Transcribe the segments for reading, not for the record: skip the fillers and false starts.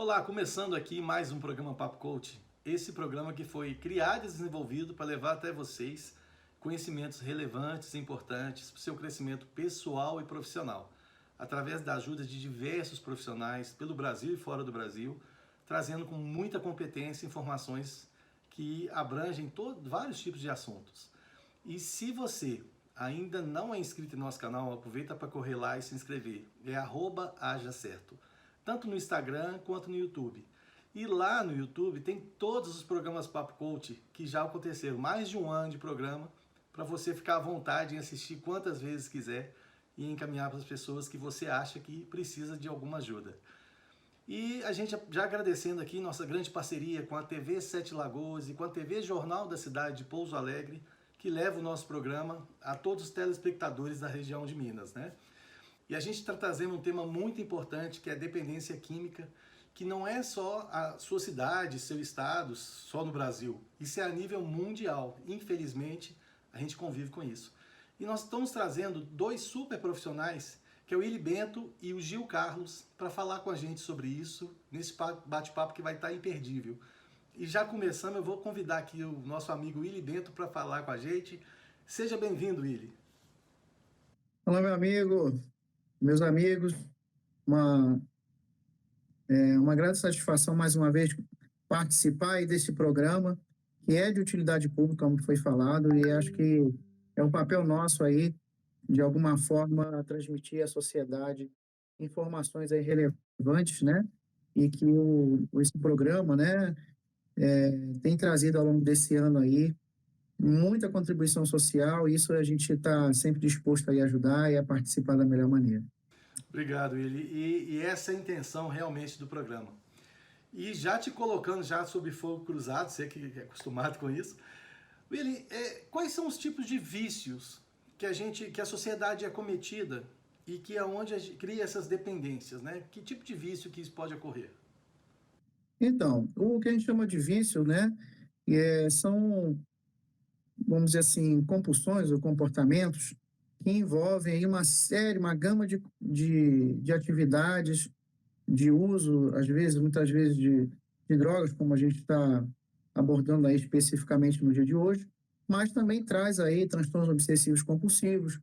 Olá, começando aqui mais um programa Papo Coach. Esse programa que foi criado e desenvolvido para levar até vocês conhecimentos relevantes e importantes para o seu crescimento pessoal e profissional, através da ajuda de diversos profissionais pelo Brasil e fora do Brasil, trazendo com muita competência informações que abrangem vários tipos de assuntos. E se você ainda não é inscrito no nosso canal, aproveita para correr lá e se inscrever. É @hajacerto, tanto no Instagram quanto no YouTube. E lá no YouTube tem todos os programas Papo Coach que já aconteceram, mais de um ano de programa, para você ficar à vontade em assistir quantas vezes quiser e encaminhar para as pessoas que você acha que precisa de alguma ajuda. E a gente já agradecendo aqui nossa grande parceria com a TV Sete Lagoas e com a TV Jornal da Cidade de Pouso Alegre, que leva o nosso programa a todos os telespectadores da região de Minas, né? E a gente está trazendo um tema muito importante, que é a dependência química, que não é só a sua cidade, seu estado, só no Brasil. Isso é a nível mundial. Infelizmente, a gente convive com isso. E nós estamos trazendo dois super profissionais, que é o Willy Bento e o Gil Carlos, para falar com a gente sobre isso, nesse bate-papo que vai estar imperdível. E já começando, eu vou convidar aqui o nosso amigo Willy Bento para falar com a gente. Seja bem-vindo, Willy. Olá, meu amigo, meus amigos, uma, uma grande satisfação mais uma vez participar aí desse programa, que é de utilidade pública, como foi falado, e acho que é um papel nosso aí, de alguma forma, transmitir à sociedade informações aí relevantes, né? E que esse programa, né, tem trazido ao longo desse ano aí muita contribuição social, e isso a gente está sempre disposto a ajudar e a participar da melhor maneira. Obrigado, Willy. E essa é a intenção realmente do programa. E já te colocando já sob fogo cruzado, você que é acostumado com isso, Willy, quais são os tipos de vícios que a sociedade é cometida e que é onde a gente cria essas dependências, né? Que tipo de vício que isso pode ocorrer? Então, o que a gente chama de vício, né, são, vamos dizer assim, compulsões ou comportamentos que envolvem aí uma série, uma gama de atividades, de uso, às vezes, muitas vezes, de drogas, como a gente está abordando aí especificamente no dia de hoje, mas também traz aí transtornos obsessivos compulsivos,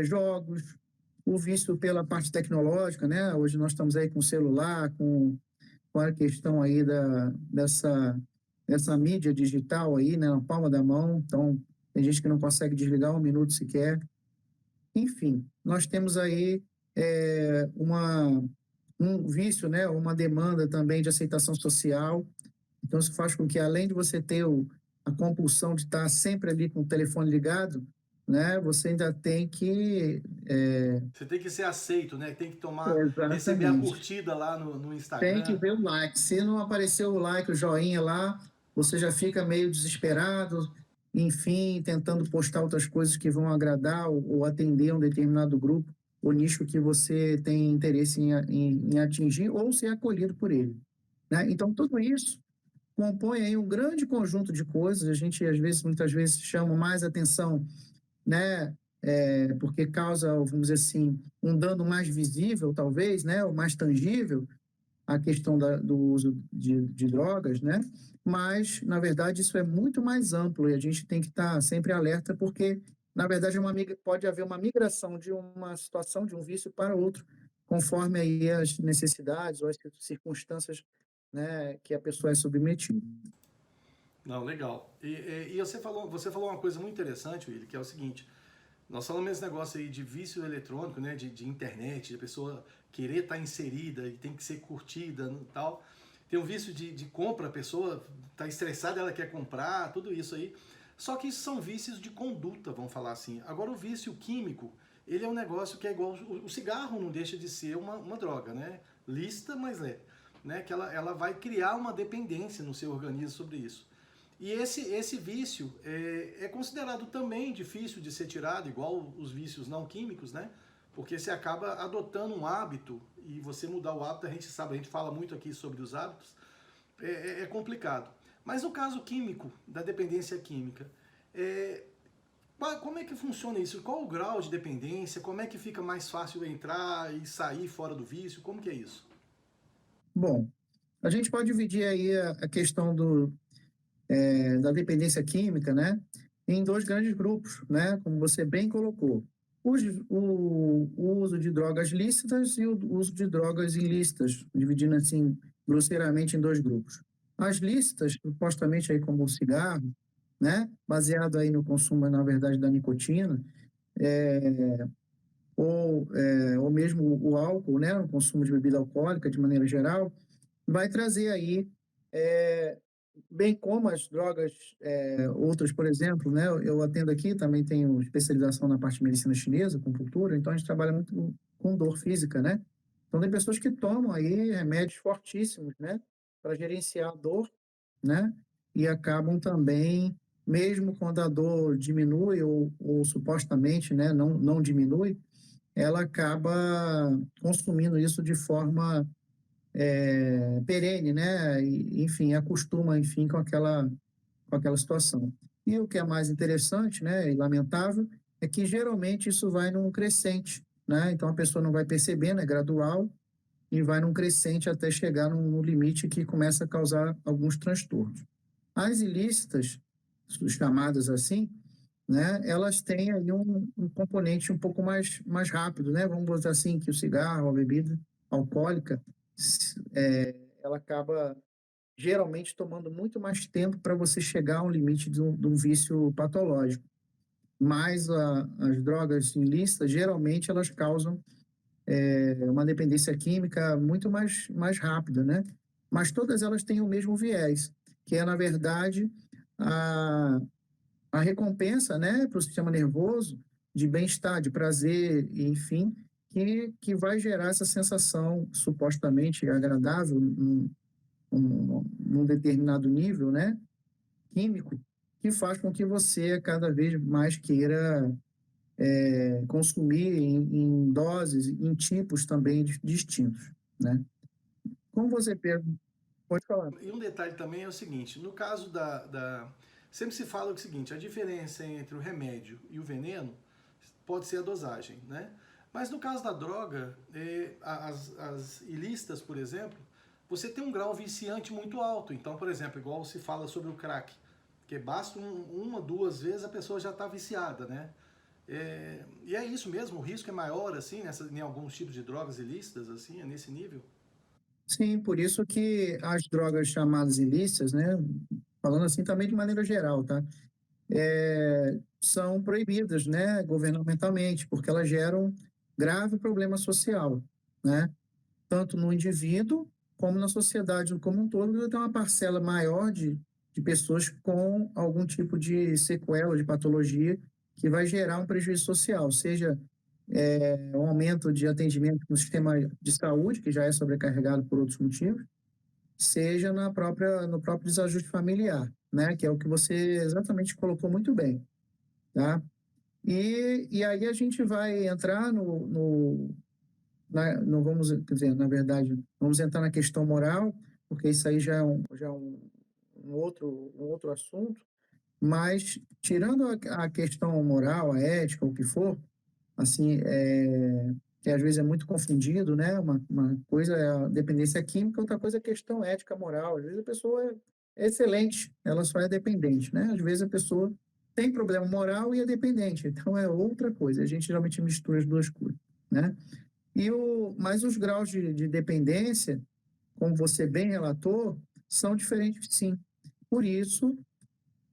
jogos, o vício pela parte tecnológica, né? Hoje nós estamos aí com o celular, com a questão aí dessa mídia digital aí, né, na palma da mão. Então, tem gente que não consegue desligar um minuto sequer. Enfim, nós temos aí um vício, né, uma demanda também de aceitação social. Então, isso faz com que, além de você ter a compulsão de estar sempre ali com o telefone ligado, né, você ainda tem que... Você tem que ser aceito, né? Tem que receber a Exatamente. curtida lá no Tem que Instagram. ver o like. Se não apareceu o like, o joinha lá, você já fica meio desesperado, enfim, tentando postar outras coisas que vão agradar ou atender um determinado grupo, o nicho que você tem interesse em atingir ou ser acolhido por ele, né? Então, tudo isso compõe aí um grande conjunto de coisas. A gente, às vezes, muitas vezes, chama mais atenção, né? Porque causa, vamos dizer assim, um dano mais visível, talvez, né? Ou mais tangível, a questão do uso de drogas, né? Mas, na verdade, isso é muito mais amplo e a gente tem que estar sempre alerta porque, na verdade, pode haver uma migração de uma situação, de um vício para outro, conforme aí as necessidades ou as circunstâncias, né, que a pessoa é submetida. Não, legal. E você falou uma coisa muito interessante, Willy, que é o seguinte: nós falamos esse negócio aí de vício eletrônico, né, de internet, de pessoa querer estar inserida e tem que ser curtida e tal. Tem um vício de compra, a pessoa está estressada, ela quer comprar, tudo isso aí. Só que isso são vícios de conduta, vamos falar assim. Agora, o vício químico, ele é um negócio que é igual... O cigarro não deixa de ser uma droga, né? Lícita, mas né? Que ela vai criar uma dependência no seu organismo sobre isso. E esse vício é considerado também difícil de ser tirado, igual os vícios não químicos, né? Porque você acaba adotando um hábito e você mudar o hábito, a gente sabe, a gente fala muito aqui sobre os hábitos, é complicado. Mas no caso químico, da dependência química, como é que funciona isso? Qual o grau de dependência? Como é que fica mais fácil entrar e sair fora do vício? Como que é isso? Bom, a gente pode dividir aí a questão da dependência química, né, em dois grandes grupos, né, como você bem colocou. O uso de drogas lícitas e o uso de drogas ilícitas, dividindo assim grosseiramente em dois grupos. As lícitas, supostamente aí como o cigarro, né, baseado aí no consumo, na verdade, da nicotina, ou mesmo o álcool, né, o consumo de bebida alcoólica de maneira geral, vai trazer aí, é, bem como as drogas, outras, por exemplo, né, eu atendo aqui, também tenho especialização na parte de medicina chinesa, acupuntura, então a gente trabalha muito com dor física, né? Então tem pessoas que tomam aí remédios fortíssimos, né, para gerenciar a dor, né? E acabam também, mesmo quando a dor diminui ou supostamente, né, não diminui, ela acaba consumindo isso de forma perene, né? E, enfim, acostuma, enfim, com aquela situação. E o que é mais interessante, né, e lamentável, é que geralmente isso vai num crescente, né? Então a pessoa não vai percebendo, é gradual e vai num crescente até chegar no limite que começa a causar alguns transtornos. As ilícitas, chamadas assim, né, elas têm aí um componente um pouco mais rápido, né? Vamos botar assim, que o cigarro, a bebida alcoólica, ela acaba geralmente tomando muito mais tempo para você chegar a um limite de um vício patológico. Mas as drogas ilícitas, geralmente, elas causam uma dependência química muito mais rápida, né? Mas todas elas têm o mesmo viés, que é, na verdade, a, a recompensa, né, para o sistema nervoso de bem-estar, de prazer, enfim, que vai gerar essa sensação supostamente agradável num determinado nível, né, químico, que faz com que você cada vez mais queira consumir em doses, em tipos também distintos, né? Como você pergunta, pode falar. E um detalhe também é o seguinte, no caso sempre se fala o seguinte, a diferença entre o remédio e o veneno pode ser a dosagem, né? Mas no caso da droga, as ilícitas, por exemplo, você tem um grau viciante muito alto. Então, por exemplo, igual se fala sobre o crack, que basta uma, duas vezes a pessoa já está viciada, né? E é isso mesmo, o risco é maior, assim, em alguns tipos de drogas ilícitas, assim, é nesse nível? Sim, por isso que as drogas chamadas ilícitas, né, falando assim também de maneira geral, tá? São proibidas, né, governamentalmente, porque elas geram grave problema social, né? Tanto no indivíduo como na sociedade como um todo, tem uma parcela maior de pessoas com algum tipo de sequela, de patologia, que vai gerar um prejuízo social, seja um aumento de atendimento no sistema de saúde, que já é sobrecarregado por outros motivos, seja no próprio desajuste familiar, né, que é o que você exatamente colocou muito bem, tá? E aí a gente vai entrar no vamos, quer dizer, na verdade, vamos entrar na questão moral, porque isso aí já é um outro assunto, mas tirando a questão moral, a ética, o que for, assim, que às vezes é muito confundido, né? Uma coisa é a dependência química, outra coisa é a questão ética, moral. Às vezes a pessoa é excelente, ela só é dependente, né? Às vezes a pessoa tem problema moral e é dependente, então é outra coisa. A gente geralmente mistura as duas coisas, né? Mas os graus de dependência, como você bem relatou, são diferentes, sim. Por isso,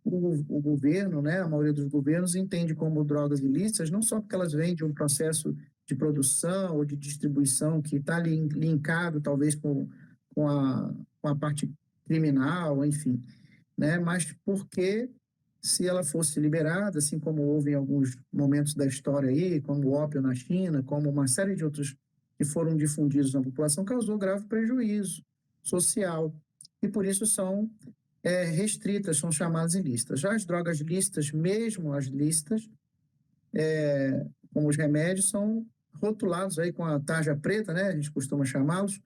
o governo, né, a maioria dos governos entende como drogas ilícitas, não só porque elas vêm de um processo de produção ou de distribuição que está linkado, talvez, com a parte criminal, enfim, né, mas porque se ela fosse liberada, assim como houve em alguns momentos da história aí, como o ópio na China, como uma série de outros que foram difundidos na população, causou grave prejuízo social. E por isso são restritas, são chamadas ilícitas. Já as drogas lícitas, mesmo as lícitas, como os remédios, são rotulados aí com a tarja preta, né? A gente costuma chamá-los,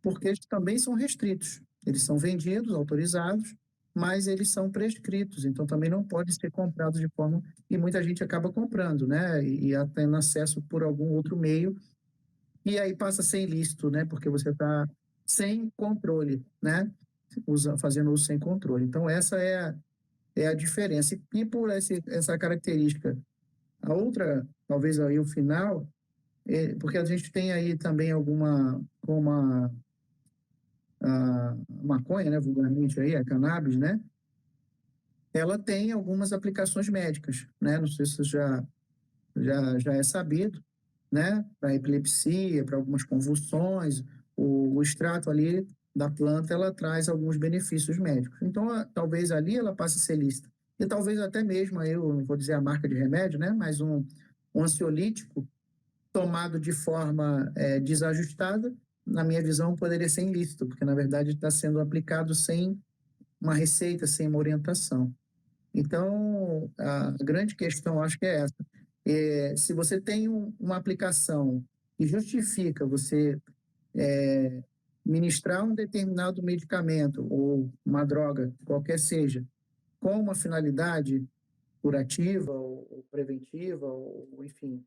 porque eles também são restritos. Eles são vendidos, autorizados, mas eles são prescritos, então também não podem ser comprados de forma. E muita gente acaba comprando, né? E tendo acesso por algum outro meio, e aí passa a ser ilícito, né? Porque você está sem controle, né? Fazendo uso sem controle. Então, essa é a diferença. E por essa característica, a outra, talvez aí o final, porque a gente tem aí também como a maconha, né, vulgarmente aí, a cannabis, né? Ela tem algumas aplicações médicas, né? Não sei se isso já é sabido, né? Para epilepsia, para algumas convulsões, o extrato ali da planta, ela traz alguns benefícios médicos. Então, talvez ali ela passe a ser lícita. E talvez até mesmo, aí eu não vou dizer a marca de remédio, né? Mas um ansiolítico tomado de forma desajustada, na minha visão, poderia ser ilícito, porque, na verdade, está sendo aplicado sem uma receita, sem uma orientação. Então, a grande questão, acho que é essa. Se você tem uma aplicação que justifica você ministrar um determinado medicamento ou uma droga, qualquer seja, com uma finalidade curativa ou preventiva, ou enfim,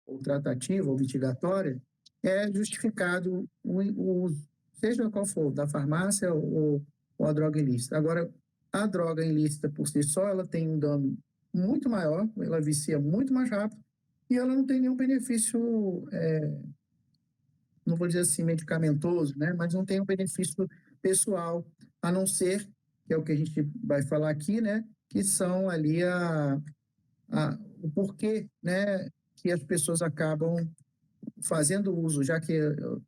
ou tratativa ou mitigatória, é justificado o uso, seja qual for, da farmácia ou a droga ilícita. Agora, a droga ilícita por si só, ela tem um dano muito maior, ela vicia muito mais rápido e ela não tem nenhum benefício, não vou dizer assim medicamentoso, né? Mas não tem um benefício pessoal, a não ser, que é o que a gente vai falar aqui, né? Que são ali o porquê, né? Que as pessoas acabam fazendo uso, já que,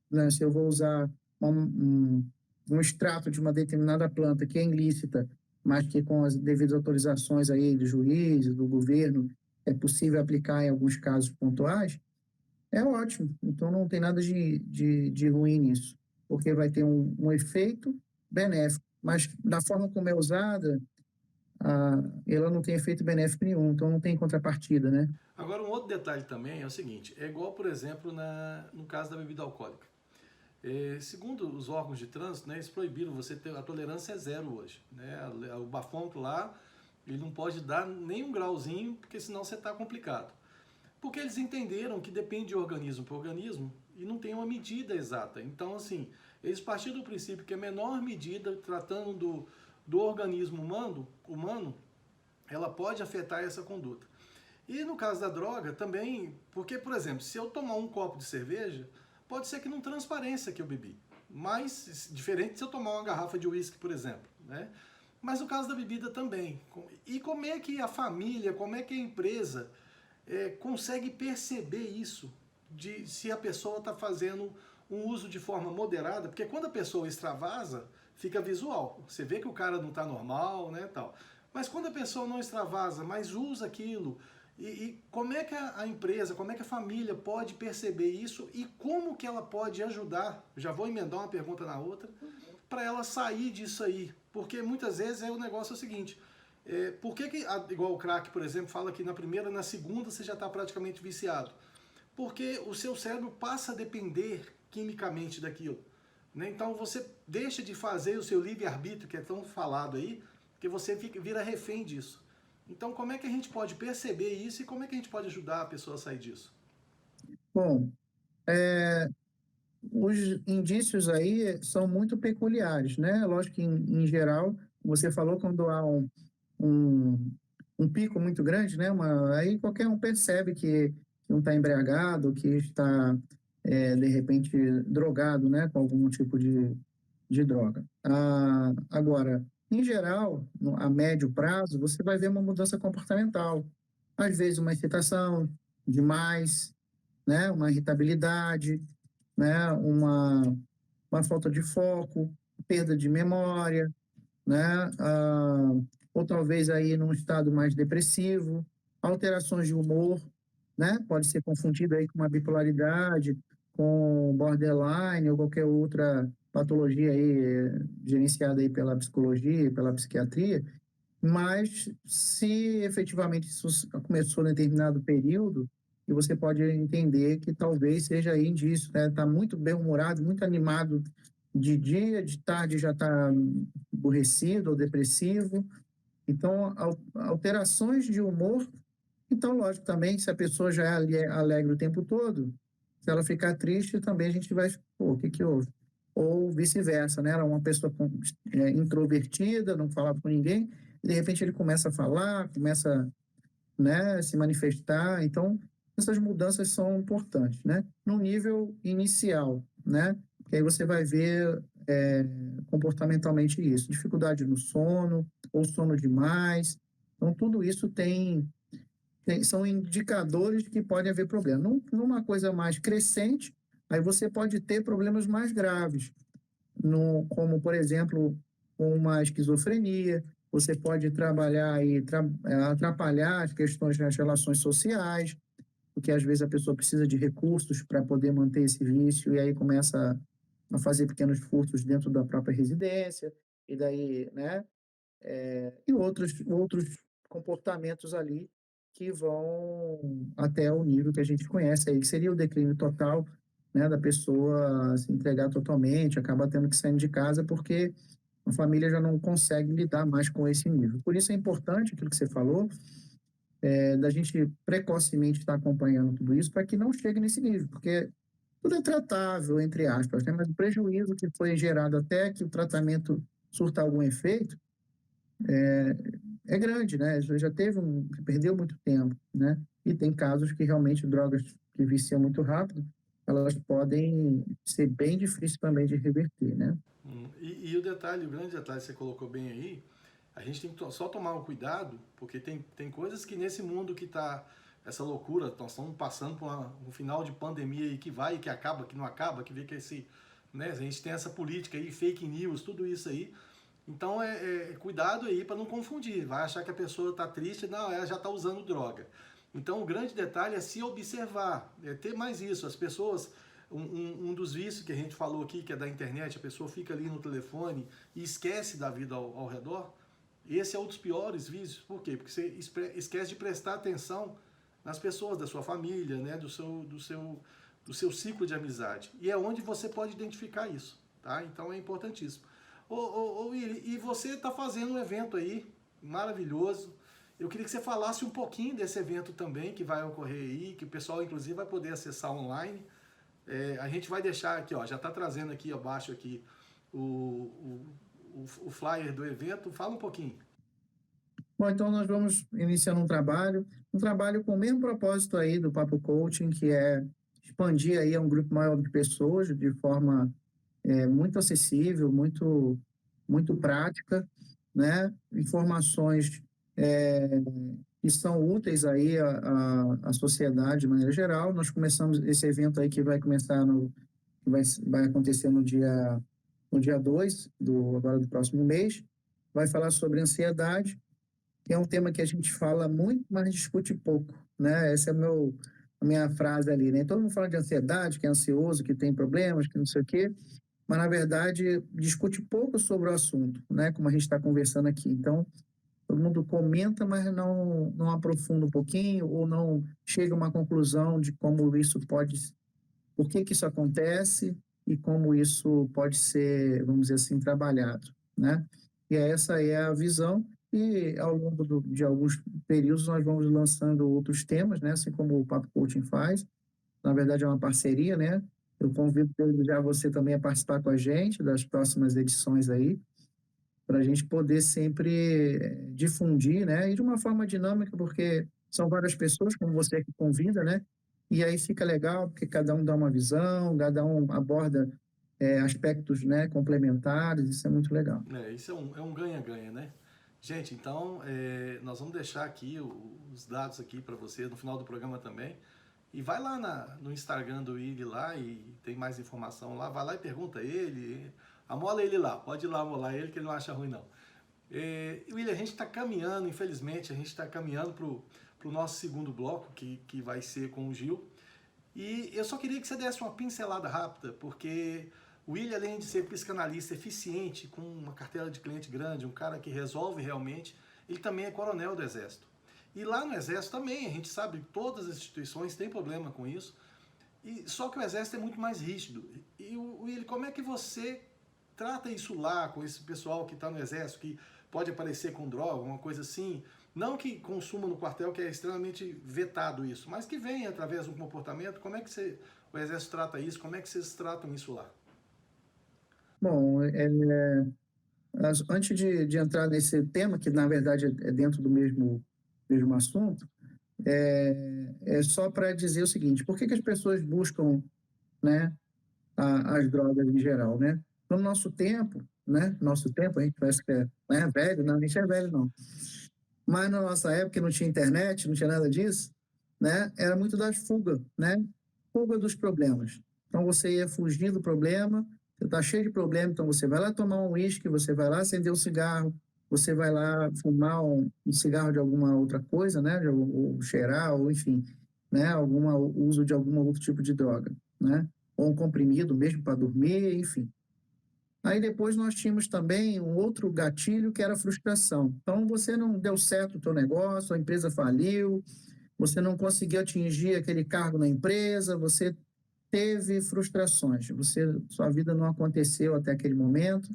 né, se eu vou usar um extrato de uma determinada planta que é ilícita, mas que com as devidas autorizações aí do juiz, do governo, é possível aplicar em alguns casos pontuais, é ótimo. Então não tem nada de ruim nisso, porque vai ter um efeito benéfico, mas da forma como é usada, ela não tem efeito benéfico nenhum, então não tem contrapartida, né? Agora, um outro detalhe também é o seguinte: é igual, por exemplo, no caso da bebida alcoólica. Segundo os órgãos de trânsito, né, eles proibiram você ter. A tolerância é zero hoje. Né? O bafômetro lá, ele não pode dar nem um grauzinho, porque senão você está complicado. Porque eles entenderam que depende de organismo para organismo e não tem uma medida exata. Então, assim, eles partiram do princípio que a menor medida, tratando do organismo humano, ela pode afetar essa conduta. E no caso da droga também, porque, por exemplo, se eu tomar um copo de cerveja, pode ser que não transpareça que eu bebi. Mas, diferente se eu tomar uma garrafa de uísque, por exemplo. Né? Mas no caso da bebida também. E como é que a família, como é que a empresa consegue perceber isso? De se a pessoa está fazendo um uso de forma moderada, porque quando a pessoa extravasa, fica visual. Você vê que o cara não está normal, né, tal. Mas quando a pessoa não extravasa, mas usa aquilo, e como é que a empresa, como é que a família pode perceber isso e como que ela pode ajudar? Já vou emendar uma pergunta na outra, para ela sair disso aí. Porque muitas vezes o negócio é o seguinte: por que, igual o crack, por exemplo, fala que na primeira, na segunda você já está praticamente viciado? Porque o seu cérebro passa a depender quimicamente daquilo. Né? Então você deixa de fazer o seu livre-arbítrio, que é tão falado aí, que você vira refém disso. Então, como é que a gente pode perceber isso e como é que a gente pode ajudar a pessoa a sair disso? Bom, os indícios aí são muito peculiares, né? Lógico que, em geral, você falou quando há um, um pico muito grande, né? Aí qualquer um percebe que não está embriagado, que está, de repente, drogado, né? Com algum tipo de droga. Agora, em geral, a médio prazo, você vai ver uma mudança comportamental. Às vezes, uma excitação demais, né? Uma irritabilidade, né? Uma falta de foco, perda de memória, né? Ou talvez aí num estado mais depressivo, alterações de humor, né? Pode ser confundido aí com uma bipolaridade, com borderline ou qualquer outra patologia aí gerenciada aí pela psicologia, pela psiquiatria, mas se efetivamente isso começou em determinado período, e você pode entender que talvez seja aí indício, né? Tá muito bem-humorado, muito animado de dia, de tarde já está aborrecido ou depressivo. Então, alterações de humor. Então, lógico também, se a pessoa já é alegre o tempo todo, se ela ficar triste, também a gente vai, pô, o que que houve? ou vice-versa, né? Era uma pessoa introvertida, não falava com ninguém, e de repente ele começa a falar, começa, né, se manifestar. Então, essas mudanças são importantes, né? No nível inicial, né? Que aí você vai ver comportamentalmente isso, dificuldade no sono, ou sono demais. Então, tudo isso são indicadores que podem haver problema. Numa coisa mais crescente, aí você pode ter problemas mais graves, como, por exemplo, uma esquizofrenia. Você pode trabalhar e atrapalhar as questões das relações sociais, porque às vezes a pessoa precisa de recursos para poder manter esse vício e aí começa a fazer pequenos furtos dentro da própria residência, e daí, né? E outros comportamentos ali que vão até o nível que a gente conhece aí, que seria o declínio total, né, da pessoa se entregar totalmente, acaba tendo que sair de casa porque a família já não consegue lidar mais com esse nível. Por isso é importante aquilo que você falou, da gente precocemente estar acompanhando tudo isso para que não chegue nesse nível, porque tudo é tratável, entre aspas, né? Mas o prejuízo que foi gerado até que o tratamento surta algum efeito é grande, né? Já perdeu muito tempo, né? E tem casos que realmente drogas que viciam muito rápido, elas podem ser bem difíceis também de reverter, né? E o detalhe, o grande detalhe que você colocou bem aí, a gente tem que só tomar um cuidado, porque tem coisas que nesse mundo que está essa loucura, nós estamos passando por um final de pandemia aí que vai, que acaba, que não acaba, que vê que esse, né, a gente tem essa política aí, fake news, tudo isso aí. Então cuidado aí para não confundir, vai achar que a pessoa está triste, não, ela já está usando droga. Então o grande detalhe é se observar, é ter mais isso. As pessoas, um dos vícios que a gente falou aqui, que é da internet, a pessoa fica ali no telefone e esquece da vida ao redor. Esse é um dos piores vícios. Por quê? Porque você esquece de prestar atenção nas pessoas da sua família, né? do seu ciclo de amizade. E é onde você pode identificar isso. Tá? Então é importantíssimo. Ô Willy, e você está fazendo um evento aí maravilhoso. Eu queria que você falasse um pouquinho desse evento também que vai ocorrer aí, que o pessoal inclusive vai poder acessar online. A gente vai deixar aqui, ó, já está trazendo aqui abaixo aqui o flyer do evento. Fala um pouquinho. Bom, então nós vamos iniciando um trabalho com o mesmo propósito aí do Papo Coaching, que é expandir aí a um grupo maior de pessoas de forma muito acessível, muito prática, né? Informações que são úteis aí à sociedade de maneira geral. Nós começamos esse evento aí que vai começar vai acontecer no dia 2 agora do próximo mês. Vai falar sobre ansiedade, que é um tema que a gente fala muito, mas discute pouco, né? Essa é a minha frase ali, né? Todo mundo fala de ansiedade, que é ansioso, que tem problemas, que não sei o quê, mas, na verdade, discute pouco sobre o assunto, né? Como a gente está conversando aqui. Então, todo mundo comenta, mas não aprofunda um pouquinho ou não chega a uma conclusão de como isso por que isso acontece e como isso pode ser, vamos dizer assim, trabalhado, né? E essa é a visão. E ao longo de alguns períodos nós vamos lançando outros temas, né? Assim como o Papo Coaching faz. Na verdade é uma parceria, né? Eu convido já você também a participar com a gente das próximas edições aí, para a gente poder sempre difundir, né? E de uma forma dinâmica, porque são várias pessoas, como você que convida, né? E aí fica legal, porque cada um dá uma visão, cada um aborda aspectos, né, complementares, isso é muito legal. Isso é um ganha-ganha, né? Gente, então nós vamos deixar aqui os dados aqui para você no final do programa também. E vai lá no Instagram do Willy lá e tem mais informação lá. Vai lá e pergunta a ele. Amola ele lá. Pode ir lá amolar ele que ele não acha ruim não. Willy, a gente está caminhando, infelizmente, a gente está caminhando para o nosso segundo bloco, que vai ser com o Gil. E eu só queria que você desse uma pincelada rápida, porque o Willy, além de ser psicanalista eficiente, com uma carteira de cliente grande, um cara que resolve realmente, ele também é coronel do Exército. E lá no Exército também, a gente sabe que todas as instituições têm problema com isso, só que o Exército é muito mais rígido. E Willy, como é que você trata isso lá com esse pessoal que está no Exército, que pode aparecer com droga, uma coisa assim? Não que consuma no quartel, que é extremamente vetado isso, mas que venha através de um comportamento. Como é que o Exército trata isso? Como é que vocês tratam isso lá? Bom, antes de entrar nesse tema, que na verdade é dentro do mesmo assunto, é só para dizer o seguinte: por que as pessoas buscam, né, as drogas em geral, né? No nosso tempo, né? Nosso tempo, a gente parece que é velho, não, a gente é velho, não. Mas na nossa época, que não tinha internet, não tinha nada disso, né? Era muito das fugas, né? Fuga dos problemas. Então você ia fugir do problema, você está cheio de problema, então você vai lá tomar um uísque, você vai lá acender um cigarro, você vai lá fumar um cigarro de alguma outra coisa, né? Ou cheirar, ou enfim, né? Alguma uso de algum outro tipo de droga, né? Ou um comprimido mesmo para dormir, enfim. Aí depois nós tínhamos também um outro gatilho que era a frustração. Então você não deu certo o teu negócio, a empresa faliu, você não conseguiu atingir aquele cargo na empresa, você teve frustrações, sua vida não aconteceu até aquele momento,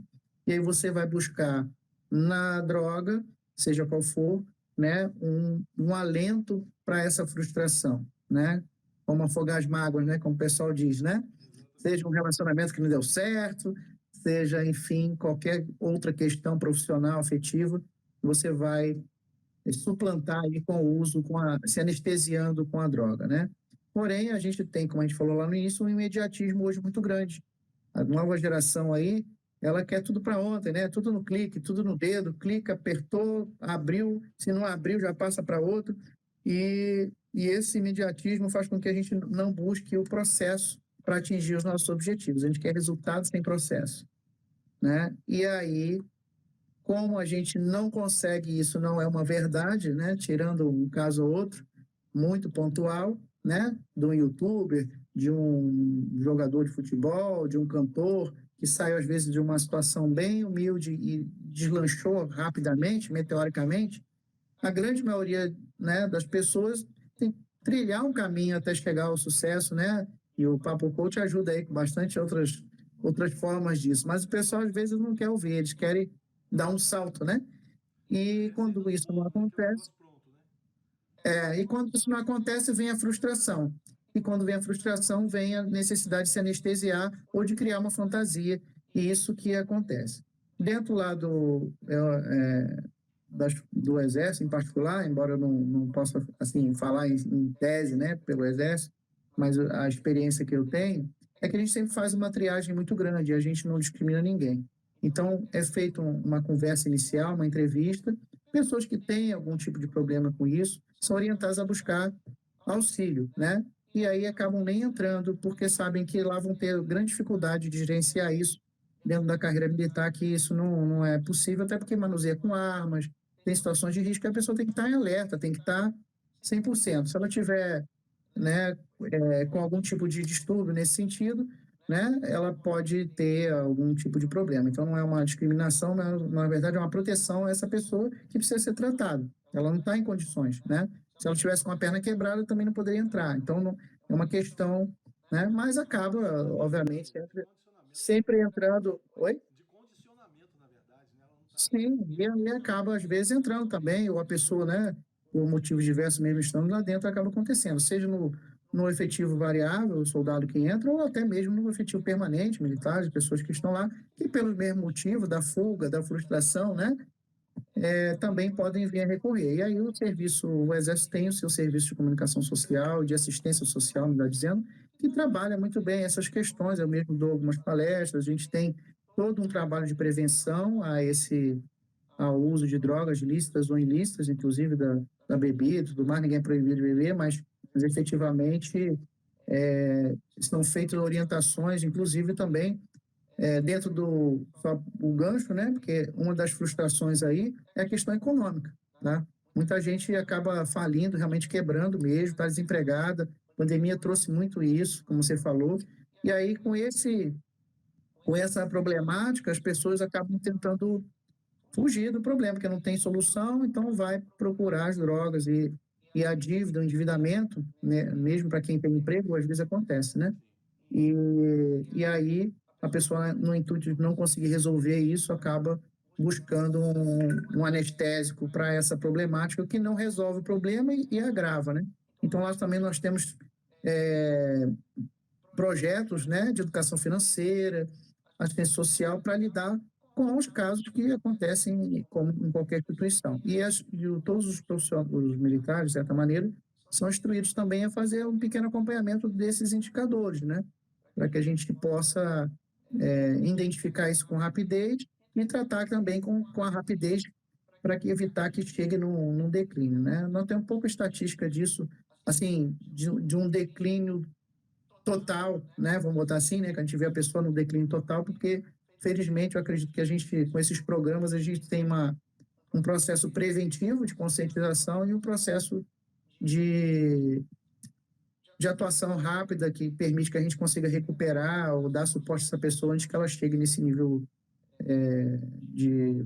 e aí você vai buscar na droga, seja qual for, né, um alento para essa frustração, né? Como afogar as mágoas, né, como o pessoal diz, né? Seja um relacionamento que não deu certo, seja, enfim, qualquer outra questão profissional, afetiva, você vai suplantar aí com o uso, se anestesiando com a droga, né? Porém, a gente tem, como a gente falou lá no início, um imediatismo hoje muito grande. A nova geração aí, ela quer tudo para ontem, né? Tudo no clique, tudo no dedo, clica, apertou, abriu, se não abriu, já passa para outro. E esse imediatismo faz com que a gente não busque o processo para atingir os nossos objetivos. A gente quer resultados sem processo, né? E aí, como a gente não consegue, isso não é uma verdade, né? Tirando um caso ou outro, muito pontual, né? De um youtuber, de um jogador de futebol, de um cantor, que saiu às vezes de uma situação bem humilde e deslanchou rapidamente, meteoricamente. A grande maioria, né, das pessoas tem que trilhar um caminho até chegar ao sucesso, né? E o Papo Coach ajuda aí com bastante outras formas disso. Mas o pessoal às vezes não quer ouvir, eles querem dar um salto, né? E quando isso não acontece, e quando isso não acontece, vem a frustração. E quando vem a frustração, vem a necessidade de se anestesiar ou de criar uma fantasia. E isso que acontece. Dentro lá do Exército, em particular, embora eu não possa assim, falar em tese, né, pelo Exército, mas a experiência que eu tenho é que a gente sempre faz uma triagem muito grande, a gente não discrimina ninguém. Então, é feita uma conversa inicial, uma entrevista. Pessoas que têm algum tipo de problema com isso são orientadas a buscar auxílio, né? E aí acabam nem entrando, porque sabem que lá vão ter grande dificuldade de gerenciar isso dentro da carreira militar, que isso não é possível, até porque manuseia com armas, tem situações de risco que a pessoa tem que estar em alerta, tem que estar 100%. Se ela tiver, né, com algum tipo de distúrbio nesse sentido, né, ela pode ter algum tipo de problema. Então, não é uma discriminação, mas, na verdade, é uma proteção a essa pessoa que precisa ser tratada. Ela não está em condições, né? Se ela tivesse com a perna quebrada, também não poderia entrar. Então, não, é uma questão, né? Mas acaba, obviamente, sempre entrando... Oi? De condicionamento, na verdade, né? Ela não está Sim, e aí acaba, às vezes, entrando também, ou a pessoa, né, por motivos diversos mesmo estando lá dentro, acaba acontecendo, seja no efetivo variável, o soldado que entra, ou até mesmo no efetivo permanente, militares, pessoas que estão lá, que pelo mesmo motivo da fuga, da frustração, né, também podem vir a recorrer. E aí o Exército tem o seu serviço de comunicação social, de assistência social, melhor dizendo, que trabalha muito bem essas questões. Eu mesmo dou algumas palestras, a gente tem todo um trabalho de prevenção ao uso de drogas lícitas ou ilícitas, inclusive da bebida e tudo mais. Ninguém é proibido de beber, mas efetivamente estão feitas orientações, inclusive também dentro só o gancho, né? Porque uma das frustrações aí é a questão econômica, tá? Muita gente acaba falindo, realmente quebrando mesmo, está desempregada. A pandemia trouxe muito isso, como você falou. E aí, com essa problemática, as pessoas acabam tentando fugir do problema, porque não tem solução, então vai procurar as drogas e a dívida, o endividamento, né, mesmo para quem tem emprego, às vezes acontece, né? E aí a pessoa, no intuito de não conseguir resolver isso, acaba buscando um anestésico para essa problemática que não resolve o problema e agrava, né? Então, nós temos projetos, né, de educação financeira, assistência social para lidar com os casos que acontecem como em qualquer instituição. Todos os profissionais, os militares, de certa maneira, são instruídos também a fazer um pequeno acompanhamento desses indicadores, né? Para que a gente possa identificar isso com rapidez e tratar também com a rapidez para que evitar que chegue num declínio, né? Nós temos pouca estatística disso, assim, de um declínio total, né? Vamos botar assim, né? Que a gente vê a pessoa no declínio total, porque, felizmente, eu acredito que a gente, com esses programas, a gente tem um processo preventivo de conscientização e um processo de, de atuação rápida que permite que a gente consiga recuperar ou dar suporte a essa pessoa antes que ela chegue nesse nível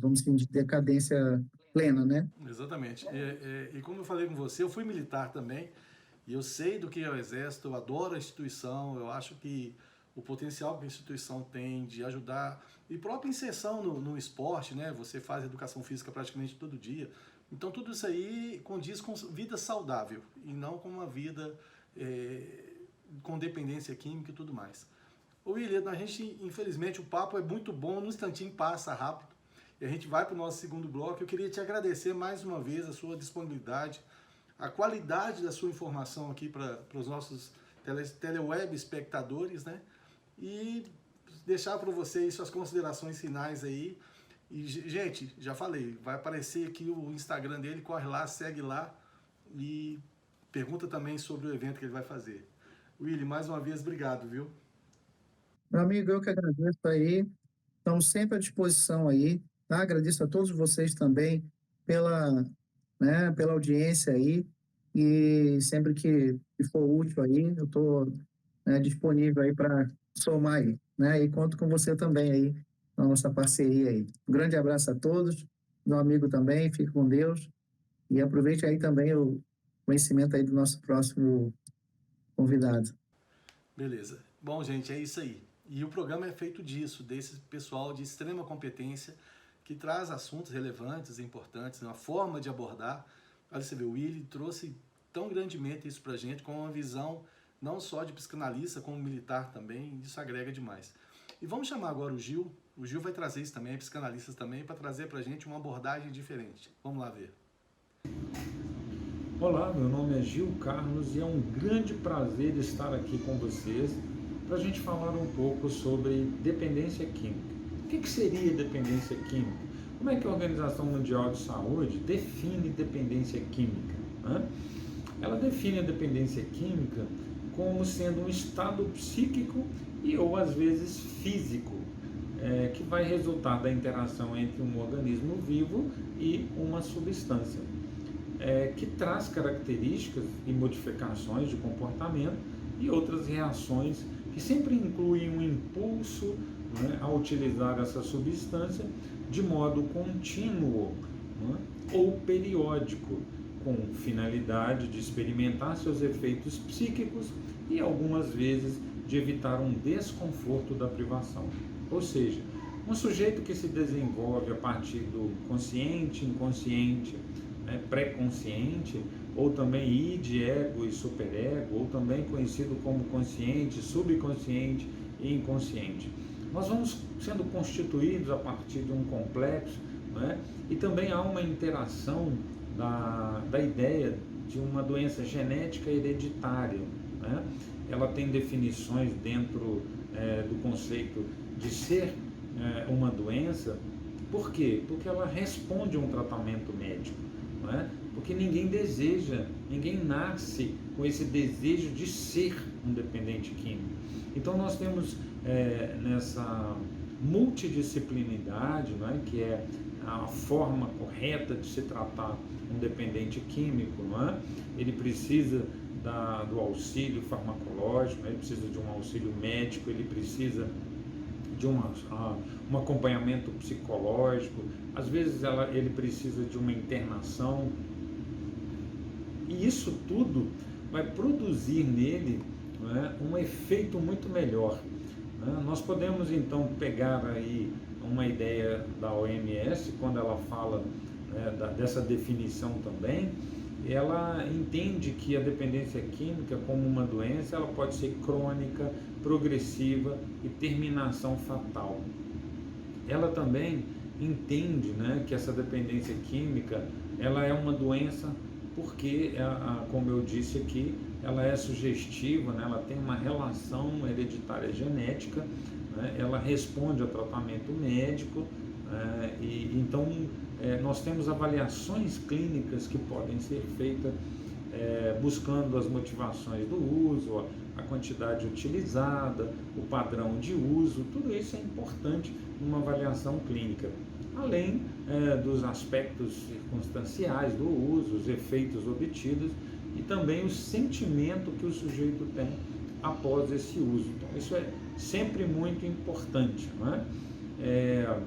vamos dizer, de decadência plena, né? Exatamente. E como eu falei com você, eu fui militar também, e eu sei do que é o Exército, eu adoro a instituição, eu acho que o potencial que a instituição tem de ajudar, e própria inserção no esporte, né? Você faz educação física praticamente todo dia, então tudo isso aí condiz com vida saudável, e não com uma vida com dependência química e tudo mais. William, a gente, infelizmente, o papo é muito bom, no instantinho passa rápido, e a gente vai para o nosso segundo bloco. Eu queria te agradecer mais uma vez a sua disponibilidade, a qualidade da sua informação aqui para os nossos teleweb espectadores, né? E deixar para vocês suas considerações finais aí. E, gente, já falei, vai aparecer aqui o Instagram dele, corre lá, segue lá e pergunta também sobre o evento que ele vai fazer. William, mais uma vez, obrigado, viu? Meu amigo, eu que agradeço aí. Estamos sempre à disposição aí, tá? Agradeço a todos vocês também pela, pela audiência aí. E sempre que for útil aí, eu estou disponível aí para somar aí, né? E conto com você também aí na nossa parceria aí. Um grande abraço a todos, meu amigo também, fique com Deus e aproveite aí também o conhecimento aí do nosso próximo convidado. Beleza. Bom, gente, é isso aí. E o programa é feito disso, desse pessoal de extrema competência que traz assuntos relevantes e importantes, uma forma de abordar. Olha, você vê, o Willy trouxe tão grandemente isso pra gente, com uma visão não só de psicanalista, como militar também, isso agrega demais. E vamos chamar agora o Gil vai trazer isso também, psicanalistas também, para trazer pra gente uma abordagem diferente. Vamos lá ver. Olá, meu nome é Gil Carlos e é um grande prazer estar aqui com vocês para a gente falar um pouco sobre dependência química. O que seria dependência química? Como é que a Organização Mundial de Saúde define dependência química? Ela define a dependência química como sendo um estado psíquico e ou às vezes físico, que vai resultar da interação entre um organismo vivo e uma substância, que traz características e modificações de comportamento e outras reações que sempre incluem um impulso a utilizar essa substância de modo contínuo ou periódico, com finalidade de experimentar seus efeitos psíquicos e algumas vezes de evitar um desconforto da privação. Ou seja, um sujeito que se desenvolve a partir do consciente, inconsciente, pré-consciente, ou também id, ego e superego, ou também conhecido como consciente, subconsciente e inconsciente. Nós vamos sendo constituídos a partir de um complexo, e também há uma interação da ideia de uma doença genética hereditária. Ela tem definições dentro do conceito de ser uma doença. Por quê? Porque ela responde a um tratamento médico. Porque ninguém deseja, ninguém nasce com esse desejo de ser um dependente químico. Então nós temos nessa multidisciplinaridade, que é a forma correta de se tratar um dependente químico, ele precisa do auxílio farmacológico, ele precisa de um auxílio médico, ele precisa de um acompanhamento psicológico, às vezes ele precisa de uma internação, e isso tudo vai produzir nele um efeito muito melhor. Nós podemos então pegar aí uma ideia da OMS, quando ela fala dessa definição também, ela entende que a dependência química, como uma doença, ela pode ser crônica, progressiva e terminação fatal. Ela também entende, né, que essa dependência química ela é uma doença porque, como eu disse aqui, ela é sugestiva, né, ela tem uma relação hereditária genética, né, ela responde ao tratamento médico, e então nós temos avaliações clínicas que podem ser feitas buscando as motivações do uso, a quantidade utilizada, o padrão de uso, tudo isso é importante numa avaliação clínica, além dos aspectos circunstanciais do uso, os efeitos obtidos e também o sentimento que o sujeito tem após esse uso. Então, isso é sempre muito importante, não é?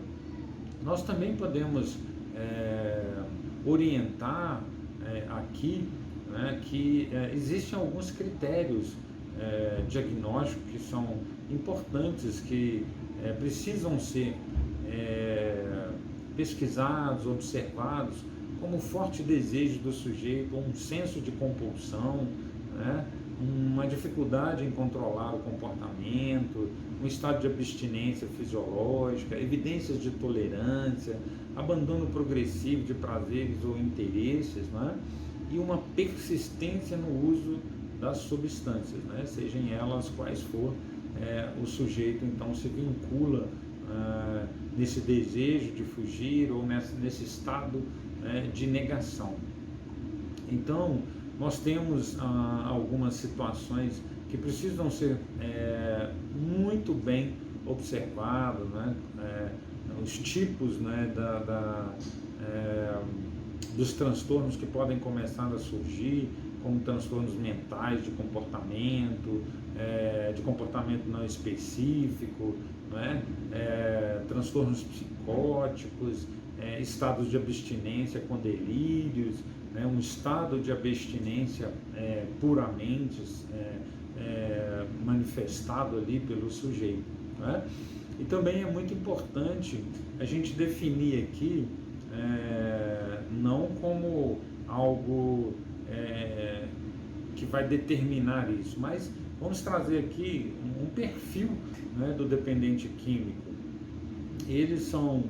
Nós também podemos orientar aqui, né, que existem alguns critérios diagnósticos que são importantes, que precisam ser pesquisados, observados, como forte desejo do sujeito, um senso de compulsão, né, uma dificuldade em controlar o comportamento, um estado de abstinência fisiológica, evidências de tolerância, abandono progressivo de prazeres ou interesses, né, e uma persistência no uso das substâncias, né, sejam elas quais for, o sujeito então se vincula nesse desejo de fugir ou nesse estado de negação. Então, nós temos algumas situações que precisam ser muito bem observadas, né? Os tipos, né, dos transtornos que podem começar a surgir, como transtornos mentais de comportamento não específico, né? Transtornos psicóticos, estados de abstinência com delírios, né? Um estado de abstinência puramente manifestado ali pelo sujeito, né? E também é muito importante a gente definir aqui, não como algo que vai determinar isso, mas vamos trazer aqui um perfil, né, do dependente químico. Eles são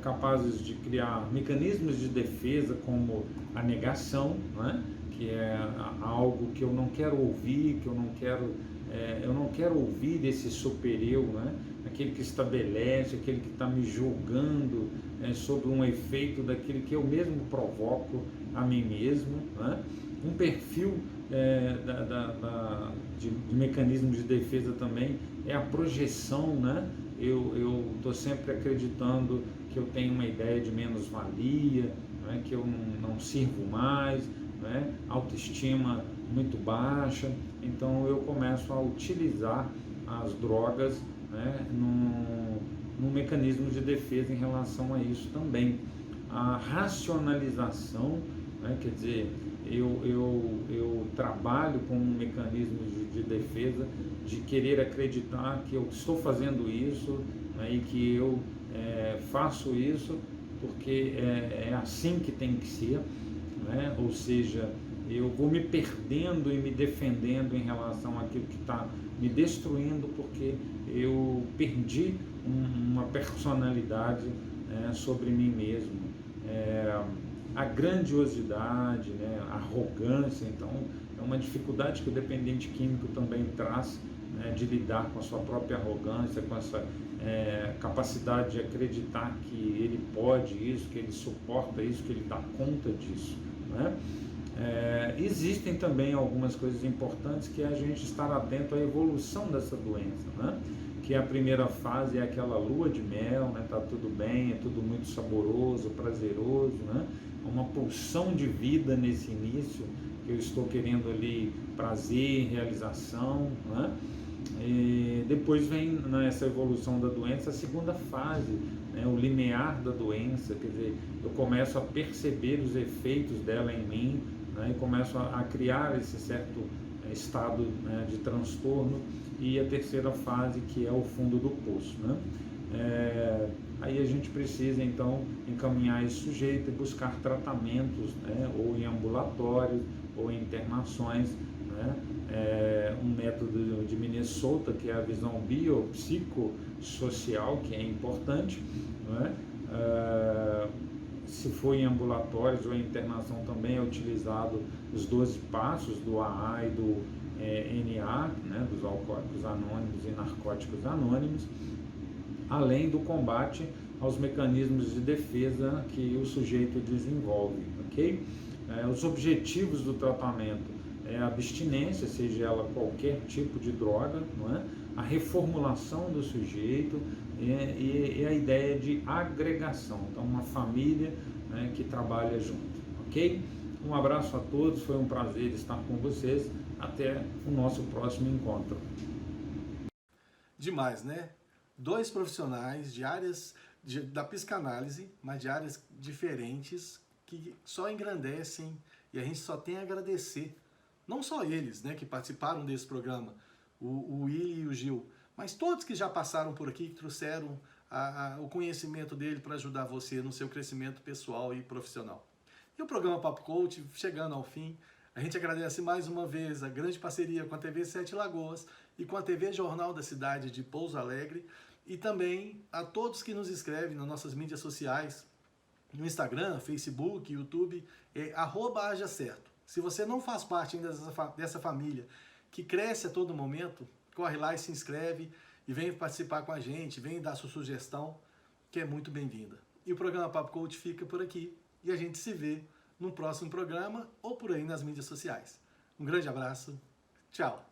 capazes de criar mecanismos de defesa como a negação, né, que é algo que eu não quero ouvir, que eu não quero ouvir desse superior, né, aquele que estabelece, aquele que está me julgando sobre um efeito daquilo que eu mesmo provoco a mim mesmo, né? Um perfil de mecanismo de defesa também é a projeção, né? Eu estou sempre acreditando que eu tenho uma ideia de menos-valia, né? Que eu não sirvo mais, né? Autoestima muito baixa, então eu começo a utilizar as drogas, né? num mecanismo de defesa em relação a isso também. A racionalização, né? Quer dizer, eu trabalho com um mecanismo de defesa, de querer acreditar que eu estou fazendo isso, né? E que eu faço isso porque é assim que tem que ser, né? Ou seja, eu vou me perdendo e me defendendo em relação àquilo que está me destruindo, porque eu perdi uma personalidade sobre mim mesmo. A grandiosidade, né, a arrogância, então é uma dificuldade que o dependente químico também traz, né, de lidar com a sua própria arrogância, com essa capacidade de acreditar que ele pode isso, que ele suporta isso, que ele dá conta disso, né? Existem também algumas coisas importantes, que é a gente estar atento à evolução dessa doença, né? Que a primeira fase é aquela lua de mel, né? Tá tudo bem, é tudo muito saboroso, prazeroso, né? Uma pulsão de vida nesse início, que eu estou querendo ali prazer, realização, né? E depois vem nessa evolução da doença a segunda fase, né? O limiar da doença, quer dizer, eu começo a perceber os efeitos dela em mim, né? E começo a criar esse certo estado, né, de transtorno. E a terceira fase, que é o fundo do poço, né? e a gente precisa então encaminhar esse sujeito e buscar tratamentos, né, ou em ambulatórios ou em internações, né, um método de Minnesota, que é a visão biopsicossocial, que é importante, né, se for em ambulatórios ou em internação também é utilizado os 12 passos do AA e do NA, né, dos alcoólicos anônimos e narcóticos anônimos, além do combate aos mecanismos de defesa que o sujeito desenvolve, ok? Os objetivos do tratamento é a abstinência, seja ela qualquer tipo de droga, não é? A reformulação do sujeito e a ideia de agregação, então uma família, né, que trabalha junto, ok? Um abraço a todos, foi um prazer estar com vocês, até o nosso próximo encontro. Demais, né? Dois profissionais de áreas da psicanálise, mas de áreas diferentes, que só engrandecem, e a gente só tem a agradecer. Não só eles, né, que participaram desse programa, o Willi e o Gil, mas todos que já passaram por aqui, que trouxeram o conhecimento dele para ajudar você no seu crescimento pessoal e profissional. E o programa Papo Coach chegando ao fim, a gente agradece mais uma vez a grande parceria com a TV Sete Lagoas e com a TV Jornal da Cidade de Pouso Alegre, e também a todos que nos escrevem nas nossas mídias sociais, no Instagram, Facebook, YouTube, @hajacerto. Se você não faz parte ainda dessa família que cresce a todo momento, corre lá e se inscreve e vem participar com a gente, vem dar sua sugestão, que é muito bem-vinda. E o programa Papo Coach fica por aqui e a gente se vê no próximo programa ou por aí nas mídias sociais. Um grande abraço, tchau!